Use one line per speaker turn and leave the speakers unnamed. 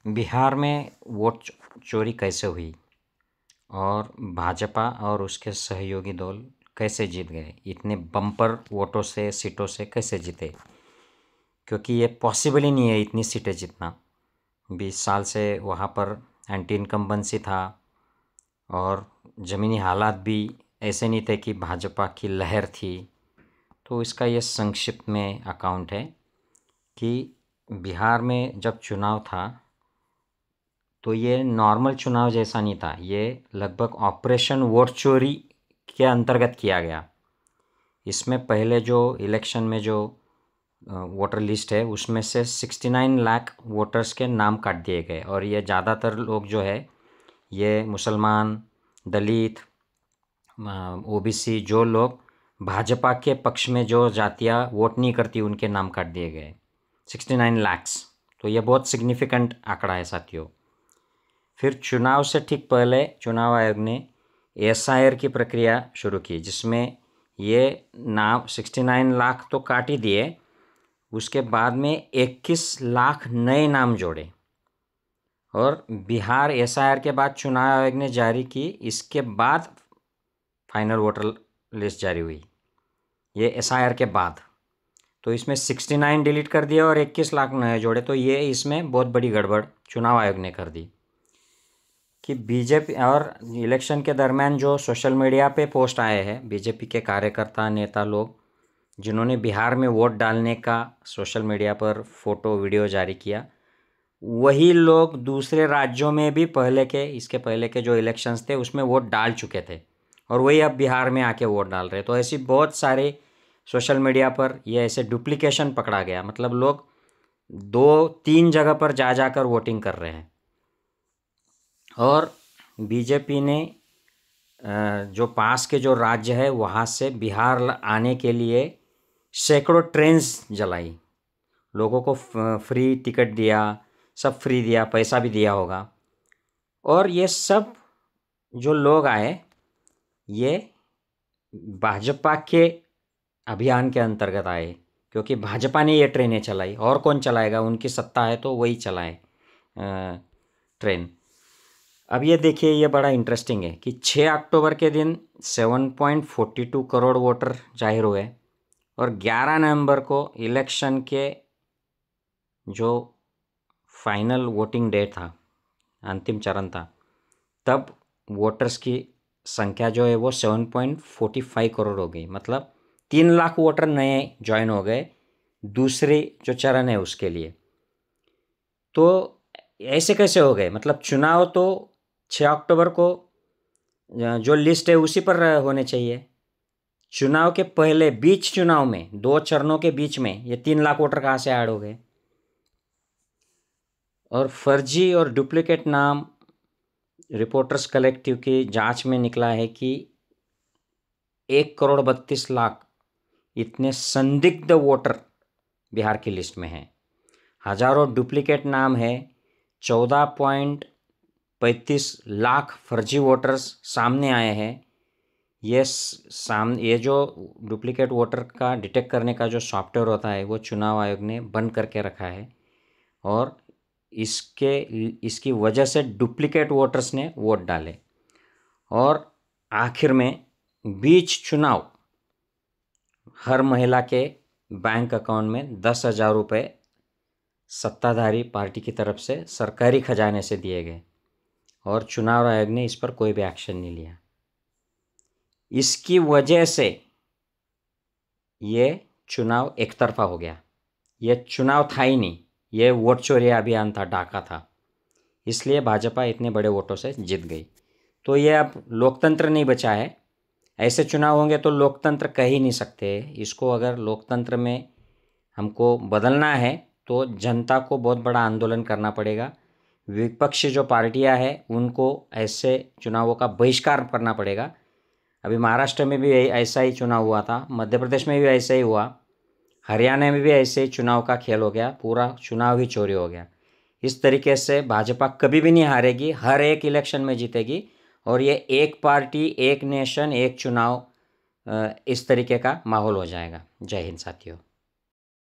बिहार में वोट चोरी कैसे हुई और भाजपा और उसके सहयोगी दल कैसे जीत गए, इतने बम्पर वोटों से, सीटों से कैसे जीते? क्योंकि ये पॉसिबल ही नहीं है इतनी सीटें जीतना। 20 साल से वहाँ पर एंटी इनकम्बेंसी था और ज़मीनी हालात भी ऐसे नहीं थे कि भाजपा की लहर थी। तो इसका ये संक्षिप्त में अकाउंट है कि बिहार में जब चुनाव था तो ये नॉर्मल चुनाव जैसा नहीं था, ये लगभग ऑपरेशन वोट चोरी के अंतर्गत किया गया। इसमें पहले जो इलेक्शन में जो वोटर लिस्ट है उसमें से 69 लाख वोटर्स के नाम काट दिए गए और ये ज़्यादातर लोग जो है ये मुसलमान, दलित, ओबीसी, जो लोग भाजपा के पक्ष में जो जातियाँ वोट नहीं करती उनके नाम काट दिए गए। 69 लाख्स, तो ये बहुत सिग्निफिकेंट आंकड़ा है साथियों। फिर चुनाव से ठीक पहले चुनाव आयोग ने एसआईआर की प्रक्रिया शुरू की, जिसमें ये नाम 69 लाख तो काट ही दिए, उसके बाद में 21 लाख नए नाम जोड़े और बिहार एसआईआर के बाद चुनाव आयोग ने जारी की, इसके बाद फाइनल वोटर लिस्ट जारी हुई, ये एसआईआर के बाद। तो इसमें 69 डिलीट कर दिया और 21 लाख नए जोड़े, तो ये इसमें बहुत बड़ी गड़बड़ चुनाव आयोग ने कर दी कि बीजेपी और इलेक्शन के दरमियान जो सोशल मीडिया पे पोस्ट आए हैं बीजेपी के कार्यकर्ता, नेता लोग, जिन्होंने बिहार में वोट डालने का सोशल मीडिया पर फोटो वीडियो जारी किया, वही लोग दूसरे राज्यों में भी इसके पहले के जो इलेक्शंस थे उसमें वोट डाल चुके थे और वही अब बिहार में आके वोट डाल रहे। तो ऐसी बहुत सारे सोशल मीडिया पर ये ऐसे डुप्लीकेशन पकड़ा गया, मतलब लोग 2-3 जगह पर जा जाकर वोटिंग कर रहे हैं। और बीजेपी ने जो पास के जो राज्य है वहाँ से बिहार आने के लिए सैकड़ों ट्रेन्स जलाई, लोगों को फ्री टिकट दिया, सब फ्री दिया, पैसा भी दिया होगा। और ये सब जो लोग आए ये भाजपा के अभियान के अंतर्गत आए, क्योंकि भाजपा ने ये ट्रेनें चलाई, और कौन चलाएगा, उनकी सत्ता है तो वही चलाए ट्रेन। अब ये देखिए, ये बड़ा इंटरेस्टिंग है कि 6 अक्टूबर के दिन 7.42 करोड़ वोटर जाहिर हुए और 11 नवंबर को इलेक्शन के जो फाइनल वोटिंग डे था, अंतिम चरण था, तब वोटर्स की संख्या जो है वो 7.45 करोड़ हो गई, मतलब 3 लाख वोटर नए ज्वाइन हो गए दूसरे जो चरण है उसके लिए। तो ऐसे कैसे हो गए? मतलब चुनाव तो 6 अक्टूबर को जो लिस्ट है उसी पर होने चाहिए। चुनाव के पहले बीच चुनाव में 2 चरणों के बीच में ये 3 लाख वोटर कहाँ से ऐड हो गए? और फर्जी और डुप्लीकेट नाम रिपोर्टर्स कलेक्टिव की जांच में निकला है कि 1,32,00,000 इतने संदिग्ध वोटर बिहार की लिस्ट में हैं। हजारों डुप्लीकेट नाम है, 14.35 लाख फर्जी वोटर्स सामने आए हैं। ये जो डुप्लीकेट वोटर का डिटेक्ट करने का जो सॉफ्टवेयर होता है वो चुनाव आयोग ने बंद करके रखा है और इसकी वजह से डुप्लीकेट वोटर्स ने वोट डाले। और आखिर में बीच चुनाव हर महिला के बैंक अकाउंट में 10,000 रुपये सत्ताधारी पार्टी की तरफ से सरकारी खजाने से दिए गए और चुनाव आयोग ने इस पर कोई भी एक्शन नहीं लिया। इसकी वजह से ये चुनाव एक तरफा हो गया। ये चुनाव था ही नहीं, ये वोट चोरी अभियान था, डाका था, इसलिए भाजपा इतने बड़े वोटों से जीत गई। तो ये अब लोकतंत्र नहीं बचा है। ऐसे चुनाव होंगे तो लोकतंत्र कह ही नहीं सकते। इसको अगर लोकतंत्र में हमको बदलना है तो जनता को बहुत बड़ा आंदोलन करना पड़ेगा। विपक्षी जो पार्टियां हैं उनको ऐसे चुनावों का बहिष्कार करना पड़ेगा। अभी महाराष्ट्र में भी ऐसा ही चुनाव हुआ था, मध्य प्रदेश में भी ऐसा ही हुआ, हरियाणा में भी ऐसे ही चुनाव का खेल हो गया, पूरा चुनाव ही चोरी हो गया। इस तरीके से भाजपा कभी भी नहीं हारेगी, हर एक इलेक्शन में जीतेगी और ये एक पार्टी, एक नेशन, एक चुनाव, इस तरीके का माहौल हो जाएगा। जय हिंद साथियों।